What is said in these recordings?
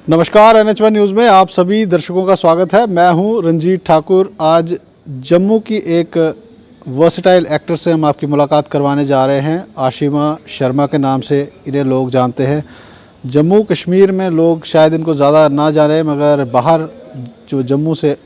नमस्कार, NH1 news में आप सभी दर्शकों का स्वागत है। मैं हूं रंजीत ठाकुर। आज जम्मू की एक वर्सटाइल एक्टर से हम आपकी मुलाकात करवाने जा रहे हैं। आशिमा शर्मा के नाम से इन्हें लोग जानते हैं। जम्मू कश्मीर में लोग शायद इनको ज़्यादा ना जाने, मगर बाहर जो जम्मू से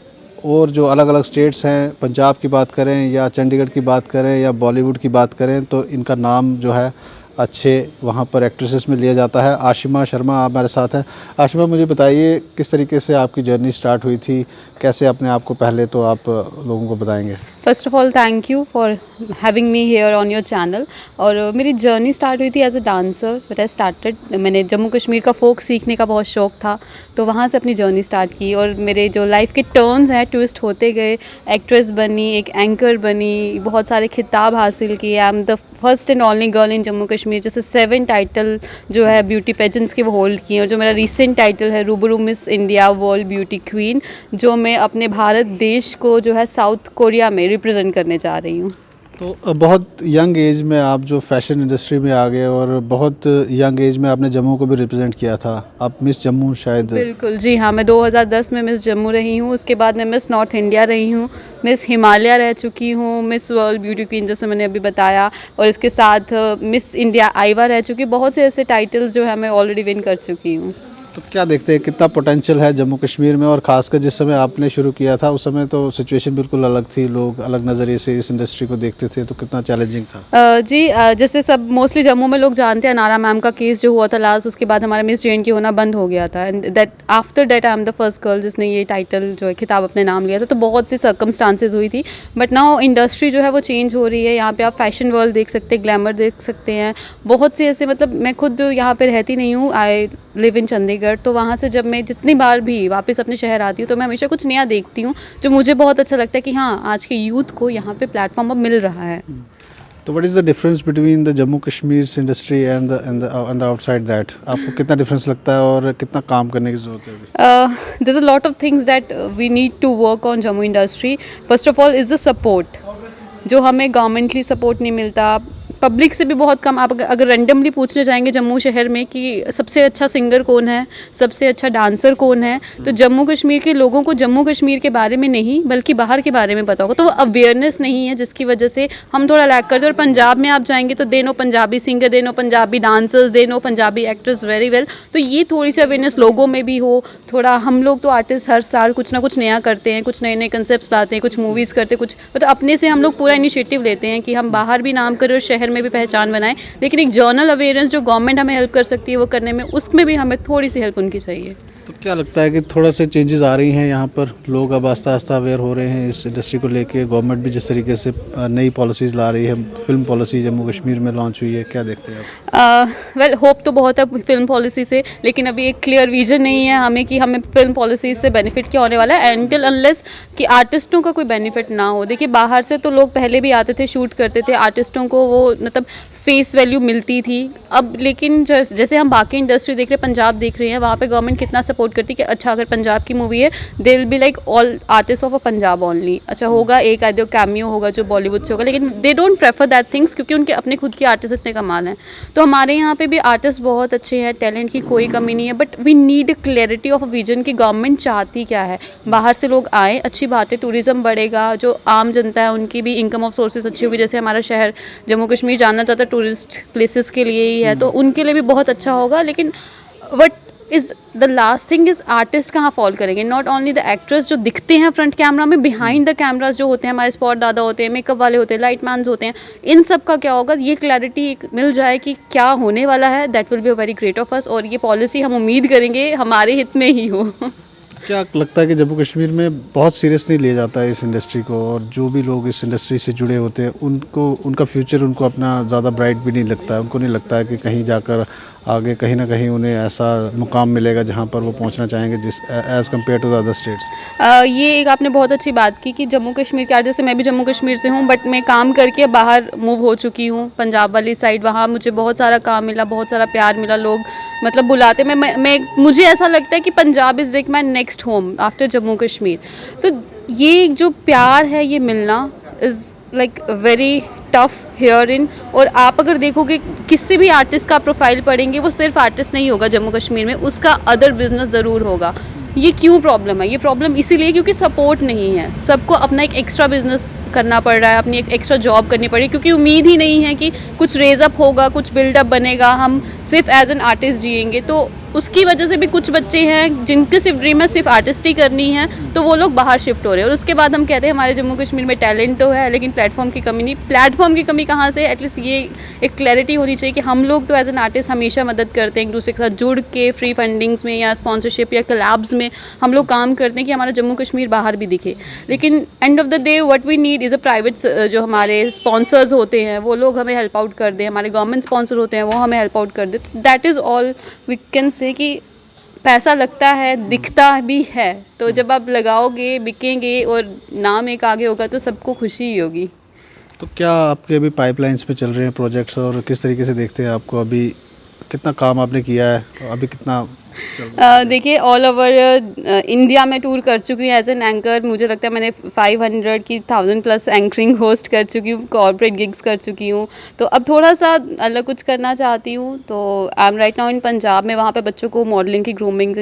और जो अलग अलग स्टेट्स हैं, पंजाब की बात करें या चंडीगढ़ की बात करें या बॉलीवुड की बात करें, तो इनका नाम जो है अच्छे वहाँ पर एक्ट्रेसेस में लिया जाता है। आशिमा शर्मा आप हमारे साथ हैं। आशिमा, मुझे बताइए किस तरीके से आपकी जर्नी स्टार्ट हुई थी, कैसे अपने आप को पहले तो आप लोगों को बताएंगे। First of all thank you for having me here on your channel. और मेरी जर्नी स्टार्ट हुई थी as a dancer. But I started, मैंने जम्मू कश्मीर का फोक सीखने का बहुत शौक था, तो वहाँ से अपनी जर्नी स्टार्ट की। और मेरे जो लाइफ के टर्न्स हैं, ट्विस्ट होते गए। एक्ट्रेस बनी, एक एंकर बनी, बहुत सारे खिताब हासिल किए। I am the first and only girl in Jammu Kashmir जैसे 7 टाइटल जो है ब्यूटी पेजेंट्स के वो होल्ड किए। और जो मेरा रिसेंट टाइटल है रूबरू miss India world beauty queen, जो मैं अपने भारत देश को जो है साउथ कोरिया में रिप्रेजेंट करने जा रही हूँ। तो बहुत यंग एज में आप जो फैशन इंडस्ट्री में आ गए और बहुत यंग एज में आपने जम्मू को भी रिप्रेजेंट किया था। आप मिस जम्मू शायद। बिल्कुल जी हाँ, मैं 2010 में मिस जम्मू रही हूँ। उसके बाद मैं मिस नॉर्थ इंडिया रही हूँ, मिस हिमालय रह चुकी हूँ, मिस वर्ल्ड ब्यूटी क्वीन जैसे मैंने अभी बताया, और इसके साथ मिस इंडिया आईवा रह चुकी। बहुत से ऐसे टाइटल्स जो है मैं ऑलरेडी विन कर चुकी हूँ। तो क्या देखते हैं कितना पोटेंशियल है जम्मू कश्मीर में, और ख़ासकर जिस समय आपने शुरू किया था उस समय तो सिचुएशन बिल्कुल अलग थी, लोग अलग नज़रिए से इस इंडस्ट्री को देखते थे, तो कितना चैलेंजिंग था। जैसे सब मोस्टली जम्मू में लोग जानते हैं, नारा मैम का केस जो हुआ था लास्ट, उसके बाद हमारा मिस JNK होना बंद हो गया था। And that after that I am the first girl जिसने ये टाइटल जो है खिताब अपने नाम लिया था। तो बहुत सी सर्कमस्टांसेस हुई थी, बट नाउ इंडस्ट्री जो है वो चेंज हो रही है। यहाँ पे आप फैशन वर्ल्ड देख सकते हैं, ग्लैमर देख सकते हैं, बहुत से ऐसे, मतलब मैं खुद यहाँ पे रहती नहीं हूँ, आई लिव इन चंडीगढ़। तो वहाँ से जब मैं जितनी बार भी वापस अपने शहर आती हूँ तो मैं हमेशा कुछ नया देखती हूँ, जो मुझे बहुत अच्छा लगता है कि हाँ, आज के यूथ को यहाँ पे प्लेटफॉर्म अब मिल रहा है। तो what is the difference between the Jammu Kashmir industry and the outside that? आपको कितना डिफरेंस लगता है और कितना काम करने की ज़रूरत है अभी? There's a lot of things that we need to work on Jammu industry. First of all is the support, जो हमें गवर्नमेंटली सपोर्ट नहीं मिलता। पब्लिक से भी बहुत कम। आप अगर रैंडमली पूछने जाएंगे जम्मू शहर में कि सबसे अच्छा सिंगर कौन है, सबसे अच्छा डांसर कौन है, तो जम्मू कश्मीर के लोगों को जम्मू कश्मीर के बारे में नहीं बल्कि बाहर के बारे में पता होगा। तो वो अवेयरनेस नहीं है, जिसकी वजह से हम थोड़ा लैक करते हैं। और पंजाब में आप जाएंगे तो they know Punjabi singer, they know Punjabi dancers, they know Punjabi actress very well. तो ये थोड़ी सी अवेयरनेस लोगों में भी हो थोड़ा। हम लोग तो आर्टिस्ट हर साल कुछ ना कुछ नया करते हैं, कुछ नए नए कंसेप्ट लाते हैं, कुछ मूवीज़ करते हैं, कुछ मतलब अपने से हम लोग पूरा इनिशिएटिव लेते हैं कि हम बाहर भी नाम करें और शहर में भी पहचान बनाएं। लेकिन एक जर्नल अवेयरेंस जो गवर्नमेंट हमें हेल्प कर सकती है वो करने में, उसमें भी हमें थोड़ी सी हेल्प उनकी चाहिए। तो क्या लगता है कि थोड़ा से चेंजेस आ रही हैं यहाँ पर, लोग अब आस्ता आस्ता अवेयर हो रहे हैं इस इंडस्ट्री को लेके? गवर्नमेंट भी जिस तरीके से नई पॉलिसीज़ ला रही है, फिल्म पॉलिसी जम्मू कश्मीर में लॉन्च हुई है, क्या देखते हैं आप? वेल होप तो बहुत है फिल्म पॉलिसी से, लेकिन अभी एक क्लियर विजन नहीं है हमें कि हमें फिल्म पॉलिसी से बेनिफिट क्या होने वाला है, एंटिल अनलेस कि आर्टिस्टों का कोई बेनिफिट ना हो। देखिए, बाहर से तो लोग पहले भी आते थे, शूट करते थे, आर्टिस्टों को वो मतलब फेस वैल्यू मिलती थी। अब लेकिन जैसे हम बाकी इंडस्ट्री देख रहे हैं, पंजाब देख रहे हैं, वहाँ पे गवर्नमेंट कितना सपोर्ट करती है कि अच्छा अगर पंजाब की मूवी है they will be like all artist of a Punjab only. अच्छा होगा एक आधे कैमियो होगा जो बॉलीवुड से होगा, लेकिन they don't prefer that things क्योंकि उनके अपने खुद के आर्टिस्ट इतने कमाल हैं। तो हमारे यहाँ पे भी आर्टिस्ट बहुत अच्छे हैं, टैलेंट की कोई कमी नहीं है, but we need clarity of vision कि गवर्नमेंट चाहती क्या है। बाहर से लोग आए, अच्छी बात है, टूरिज्म बढ़ेगा, जो आम जनता है उनकी भी इनकम ऑफ सोर्सेज अच्छी होगी। जैसे हमारा शहर जम्मू कश्मीर जाना चाहता है टूरिस्ट प्लेसेस के लिए ही है, तो उनके लिए भी बहुत अच्छा होगा। लेकिन what is the last thing is artist कहाँ फॉल करेंगे, नॉट ओनली द एक्टर्स जो दिखते हैं फ्रंट कैमरा में, बिहाइंड द कैमराज जो होते हैं, हमारे स्पॉट दादा होते हैं, मेकअप वाले होते हैं, लाइट मैन्स होते हैं, इन सब का क्या होगा। ये क्लैरिटी मिल जाए कि क्या होने वाला है, that will be a very great of us. और ये पॉलिसी हम उम्मीद करेंगे हमारे हित में ही हो। क्या लगता है कि जम्मू कश्मीर में बहुत सीरियसली लिया जाता है इस इंडस्ट्री को, और जो भी लोग इस इंडस्ट्री से जुड़े होते हैं उनको उनका फ्यूचर उनको अपना ज़्यादा ब्राइट भी नहीं लगता है? उनको नहीं लगता है कि कहीं जाकर आगे कहीं ना कहीं उन्हें ऐसा मुकाम मिलेगा जहाँ पर वो पहुँचना चाहेंगे जिस as compare to the other states? ये एक आपने बहुत अच्छी बात की कि जम्मू कश्मीर के आर्टिस्ट से, मैं भी जम्मू कश्मीर से हूँ, बट मैं काम करके बाहर मूव हो चुकी हूँ पंजाब वाली साइड। वहाँ मुझे बहुत सारा काम मिला, बहुत सारा प्यार मिला, लोग मतलब बुलाते। मैं मुझे ऐसा लगता है कि Punjab is like my next home after Jammu Kashmir. तो ये जो प्यार है ये मिलना is like very tough here in. और आप अगर देखोगे किसी भी आर्टिस्ट का प्रोफाइल पढ़ेंगे, वो सिर्फ आर्टिस्ट नहीं होगा जम्मू कश्मीर में, उसका अदर बिजनेस ज़रूर होगा। ये क्यों प्रॉब्लम है? ये प्रॉब्लम इसीलिए क्योंकि सपोर्ट नहीं है। सबको अपना एक एक्स्ट्रा बिजनेस करना पड़ रहा है, अपनी एक एक्स्ट्रा जॉब करनी पड़ी, क्योंकि उम्मीद ही नहीं है कि कुछ रेज अप होगा, कुछ बिल्डअप बनेगा, हम सिर्फ एज एन आर्टिस्ट जिएंगे। तो उसकी वजह से भी कुछ बच्चे हैं जिनकी सिर्फ ड्रीम है सिर्फ आर्टिस्ट ही करनी है, तो वो लोग बाहर शिफ्ट हो रहे हैं। और उसके बाद हम कहते हैं हमारे जम्मू कश्मीर में टैलेंट तो है, लेकिन प्लेटफॉर्म की कमी नहीं। प्लेटफॉर्म की कमी कहाँ से? एटलीस्ट ये एक क्लैरिटी होनी चाहिए कि हम लोग तो एज एन आर्टिस्ट हमेशा मदद करते हैं एक दूसरे के साथ जुड़ के, फ्री फंडिंग्स में या स्पॉन्सरशिप या कलैब्स में हम लोग काम करते हैं कि हमारा जम्मू कश्मीर बाहर भी दिखे। लेकिन end of the day what we need is a private, जो हमारे स्पॉन्सर्स होते हैं वो लोग हमें हेल्प आउट कर दें, हमारे गवर्नमेंट स्पॉन्सर होते हैं वो हमें हेल्प आउट कर दें। That is all we can say कि पैसा लगता है, दिखता भी है, तो जब आप लगाओगे, बिकेंगे और नाम एक आगे होगा तो सबको खुशी ही होगी। तो क्या आपके अभी पाइपलाइंस पे चल रहे हैं प्रोजेक्ट्स, और किस तरीके से देखते हैं आपको? अभी कितना काम आपने किया है, अभी कितना देखिए ऑल ओवर इंडिया में टूर कर चुकी हूँ एज एन एंकर। मुझे लगता है मैंने 500 की 1000 प्लस एंकरिंग होस्ट कर चुकी हूँ, कॉर्पोरेट गिग्स कर चुकी हूँ। तो अब थोड़ा सा अलग कुछ करना चाहती हूँ। तो I am right now in Punjab में, वहाँ पे बच्चों को मॉडलिंग की ग्रूमिंग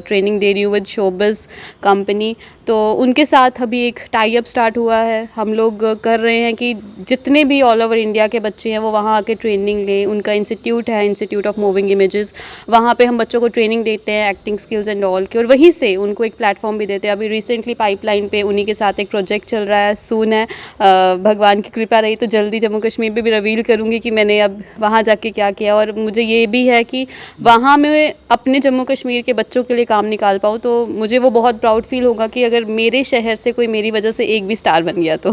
ट्रेनिंग दे रही हूँ विद शोबिज़ कंपनी। तो उनके साथ अभी एक टाई अप स्टार्ट हुआ है। हम लोग कर रहे हैं कि जितने भी ऑल ओवर इंडिया के बच्चे हैं वो वहाँ आके ट्रेनिंग लें। उनका इंस्टीट्यूट है, इंस्टीट्यूट ऑफ मूविंग इमेजेस, वहाँ पे हम बच्चों को ट्रेनिंग देते हैं एक्टिंग स्किल्स एंड ऑल की, और वहीं से उनको एक प्लेटफॉर्म भी देते हैं। अभी रिसेंटली पाइपलाइन पे उन्हीं के साथ एक प्रोजेक्ट चल रहा है, सून है, भगवान की कृपा रही तो जल्दी जम्मू कश्मीर पे भी रिवील करूँगी कि मैंने अब वहाँ जाके क्या किया। और मुझे ये भी है कि वहाँ मैं अपने जम्मू कश्मीर के बच्चों के लिए काम निकाल पाऊँ, तो मुझे वो बहुत प्राउड फील होगा कि अगर मेरे शहर से कोई मेरी वजह से एक भी स्टार बन गया तो।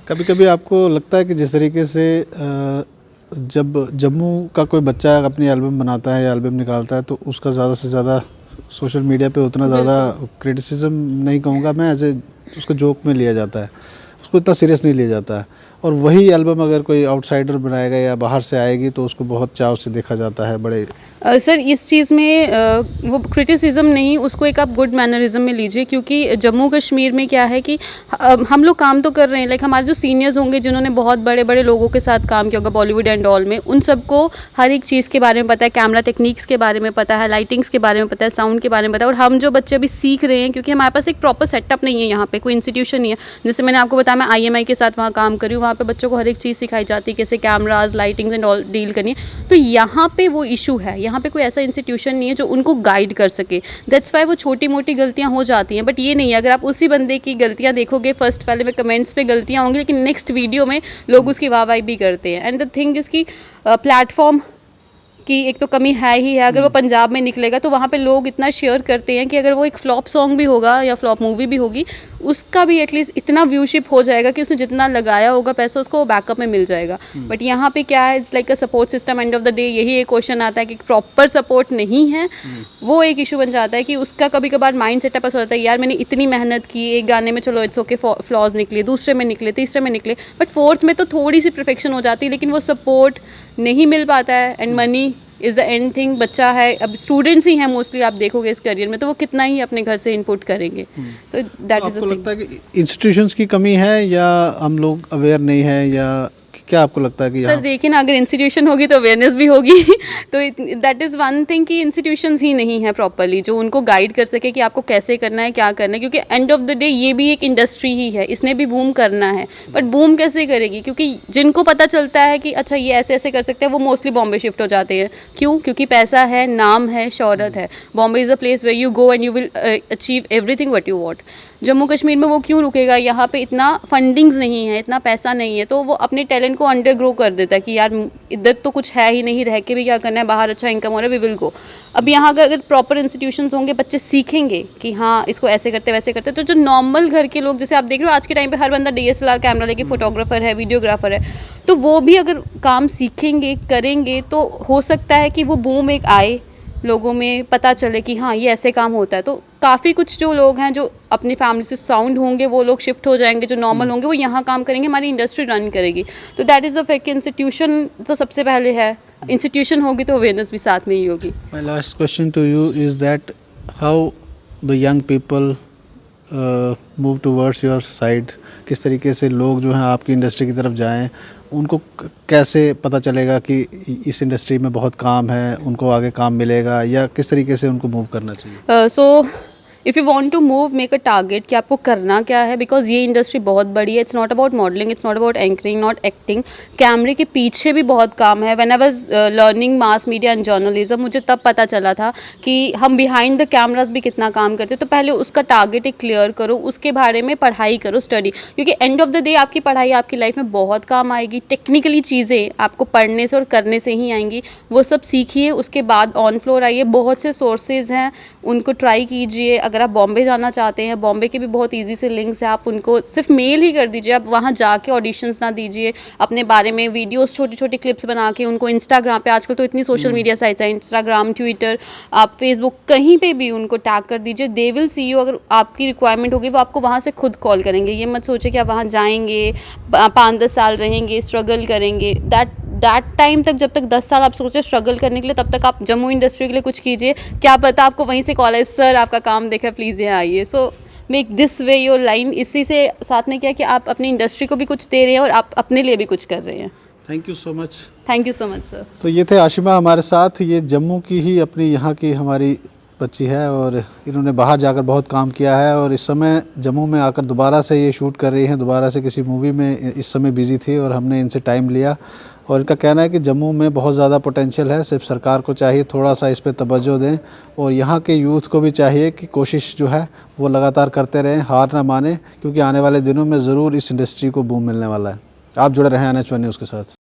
कभी कभी आपको लगता है कि जिस तरीके से जब जम्मू का कोई बच्चा अपनी एल्बम बनाता है या एल्बम निकालता है तो उसका ज़्यादा से ज़्यादा सोशल मीडिया पे उतना ज़्यादा क्रिटिसिज्म नहीं कहूँगा मैं, ऐसे उसको जोक में लिया जाता है, उसको इतना सीरियस नहीं लिया जाता है। और वही एल्बम अगर कोई आउटसाइडर बनाएगा या बाहर से आएगी तो उसको बहुत चाव से देखा जाता है। बड़े सर इस चीज़ में वो क्रिटिसिज्म नहीं, उसको एक आप गुड मैनरिज्म में लीजिए, क्योंकि जम्मू कश्मीर में क्या है कि हम लोग काम तो कर रहे हैं, लाइक हमारे जो सीनियर्स होंगे जिन्होंने बहुत बड़े बड़े लोगों के साथ काम किया होगा बॉलीवुड एंड ऑल में, उन सबको हर एक चीज़ के बारे में पता है, कैमरा टेक्निक्स के बारे में पता है, लाइटिंग्स के बारे में पता है, साउंड के बारे में पता है। और हम जो बच्चे अभी सीख रहे हैं, क्योंकि हमारे पास एक प्रॉपर सेटअप नहीं है, यहाँ पे कोई इंस्टीट्यूशन नहीं है। जैसे मैंने आपको बताया मैं IMI के साथ वहाँ काम करी हूँ, वहाँ पे बच्चों को हर एक चीज़ सिखाई जाती है, कैसे cameras, lightings and all deal करनी है। तो यहाँ पे वो इशू है, यहाँ पे कोई ऐसा इंस्टीट्यूशन नहीं है जो उनको गाइड कर सके। दैट्स वाई वो छोटी मोटी गलतियाँ हो जाती हैं। बट ये नहीं है, अगर आप उसी बंदे की गलतियाँ देखोगे, फर्स्ट वाले में कमेंट्स पे गलतियाँ होंगी, लेकिन नेक्स्ट वीडियो में लोग उसकी वाहवाही भी करते हैं। एंड द थिंग इज़ कि प्लेटफॉर्म की एक तो कमी है ही है। अगर वो पंजाब में निकलेगा तो वहाँ पे लोग इतना शेयर करते हैं कि अगर वो एक फ्लॉप सॉन्ग भी होगा या फ्लॉप मूवी भी होगी, उसका भी एटलीस्ट इतना व्यूशिप हो जाएगा कि उसने जितना लगाया होगा पैसा उसको बैकअप में मिल जाएगा। बट यहाँ पे क्या है, it's like a support system. And of the day यही एक क्वेश्चन आता है कि प्रॉपर सपोर्ट नहीं है, वो एक इशू बन जाता है कि उसका कभी कभार माइंड सेटअप ऐसा होता है, यार मैंने इतनी मेहनत की एक गाने में, चलो इट्स ओके फ्लॉज निकले, दूसरे में निकले, तीसरे में निकले, बट फोर्थ में तो थोड़ी सी परफेक्शन हो जाती है, लेकिन वो सपोर्ट नहीं मिल पाता है। And money is the end thing. बच्चा है, अब स्टूडेंट्स ही हैं मोस्टली, आप देखोगे इस करियर में, तो वो कितना ही अपने घर से इनपुट करेंगे। तो दैट इज़ द थिंग। लगता है कि इंस्टीट्यूशंस की कमी है या हम लोग अवेयर नहीं है, या क्या आपको लगता है कि सर देखिए ना, अगर इंस्टीट्यूशन होगी तो अवेयरनेस भी होगी। तो दैट इज़ वन थिंग कि इंस्टीट्यूशंस ही नहीं है प्रॉपरली जो उनको गाइड कर सके कि आपको कैसे करना है, क्या करना है। क्योंकि एंड ऑफ द डे ये भी एक इंडस्ट्री ही है, इसने भी बूम करना है, बट बूम कैसे करेगी? क्योंकि जिनको पता चलता है कि अच्छा ये ऐसे ऐसे कर सकते हैं, वो मोस्टली बॉम्बे शिफ्ट हो जाते हैं। क्यों? क्योंकि पैसा है, नाम है, शोहरत है। Bombay is a place where you go and you will achieve everything what you want. Jammu Kashmir में वो क्यों रुकेगा? यहाँ पे इतना फंडिंग्स नहीं है, इतना पैसा नहीं है, तो वो अपने टैलेंट को अंडर ग्रो कर देता है कि यार इधर तो कुछ है ही नहीं, रह के भी क्या करना है, बाहर अच्छा इनकम हो रहा है, वी विल गो। अब यहाँ का अगर प्रॉपर इंस्टीट्यूशंस होंगे, बच्चे सीखेंगे कि हाँ इसको ऐसे करते वैसे करते, तो जो नॉर्मल घर के लोग, जैसे आप देख रहे हो आज के टाइम पे हर बंदा DSLR कैमरा लेके फोटोग्राफर है, वीडियोग्राफर है, तो वो भी अगर काम सीखेंगे, करेंगे, तो हो सकता है कि वो बूम एक आए, लोगों में पता चले कि हाँ ये ऐसे काम होता है। तो काफ़ी कुछ जो लोग हैं जो अपनी फैमिली से साउंड होंगे वो लोग शिफ्ट हो जाएंगे, जो नॉर्मल होंगे वो यहाँ काम करेंगे, हमारी इंडस्ट्री रन करेगी। तो that is a fact. Institution तो सबसे पहले है, इंस्टीट्यूशन होगी तो अवेयरनेस भी साथ में ही होगी। My last question to you is that how the young people move towards your side, किस तरीके से लोग जो हैं आपकी इंडस्ट्री की तरफ जाएं, उनको कैसे पता चलेगा कि इस इंडस्ट्री में बहुत काम है, उनको आगे काम मिलेगा, या किस तरीके से उनको मूव करना चाहिए? So if you want to move, make a target कि आपको करना क्या है, बिकॉज ये इंडस्ट्री बहुत बड़ी है. It's not about modelling, it's not about anchoring, not acting. कैमरे के पीछे भी बहुत काम है. When I was learning mass media and journalism, मुझे तब पता चला था कि हम बिहाइंड द कैमराज भी कितना काम करते. तो पहले उसका टारगेट एक क्लियर करो, उसके बारे में पढ़ाई करो, स्टडी, क्योंकि एंड ऑफ द डे आपकी पढ़ाई आपकी लाइफ में बहुत काम आएगी. टेक्निकली चीज़ें आपको पढ़ने से और करने से ही आएंगी. वो सब सीखिए, उसके बाद ऑन फ्लोर आइए. बहुत से सोर्सेज हैं, उनको ट्राई कीजिए. अगर आप बॉम्बे जाना चाहते हैं, बॉम्बे के भी बहुत इजी से लिंक्स हैं, आप उनको सिर्फ मेल ही कर दीजिए. आप वहाँ जाके ऑडिशंस ना दीजिए. अपने बारे में वीडियोस, छोटी छोटी क्लिप्स बना के उनको इंस्टाग्राम पे, आजकल तो इतनी सोशल मीडिया साइट्स हैं, इंस्टाग्राम, ट्विटर, आप फेसबुक, कहीं पे भी उनको टैग कर दीजिए. They will see you. अगर आपकी रिक्वायरमेंट होगी, वो आपको वहाँ से खुद कॉल करेंगे. ये मत सोचिए कि आप वहाँ जाएंगे, 5-10 साल रहेंगे, स्ट्रगल करेंगे. दैट टाइम तक, जब तक 10 साल आप सोचे स्ट्रगल करने के लिए, तब तक आप जम्मू इंडस्ट्री के लिए कुछ कीजिए. क्या पता आपको वहीं से कॉल आए, सर आपका काम देखा, प्लीज़ यहाँ आइए. So make this way your line. इसी से साथ में क्या कि आप अपनी इंडस्ट्री को भी कुछ दे रहे हैं और आप अपने लिए भी कुछ कर रहे हैं. Thank you so much. Thank you so much sir. तो ये थे आशिमा हमारे साथ. ये जम्मू की ही अपनी यहाँ की हमारी बच्ची है और इन्होंने बाहर जाकर बहुत काम किया है और इस समय जम्मू में आकर दोबारा से ये शूट कर रही हैं. दोबारा से किसी मूवी में इस समय बिज़ी थी और हमने इनसे टाइम लिया और इनका कहना है कि जम्मू में बहुत ज़्यादा पोटेंशियल है. सिर्फ सरकार को चाहिए थोड़ा सा इस पे तवज्जो दें और यहाँ के यूथ को भी चाहिए कि कोशिश जो है वो लगातार करते रहें, हार ना माने, क्योंकि आने वाले दिनों में ज़रूर इस इंडस्ट्री को बूम मिलने वाला है. आप जुड़े रहें NH1 न्यूज़ के साथ.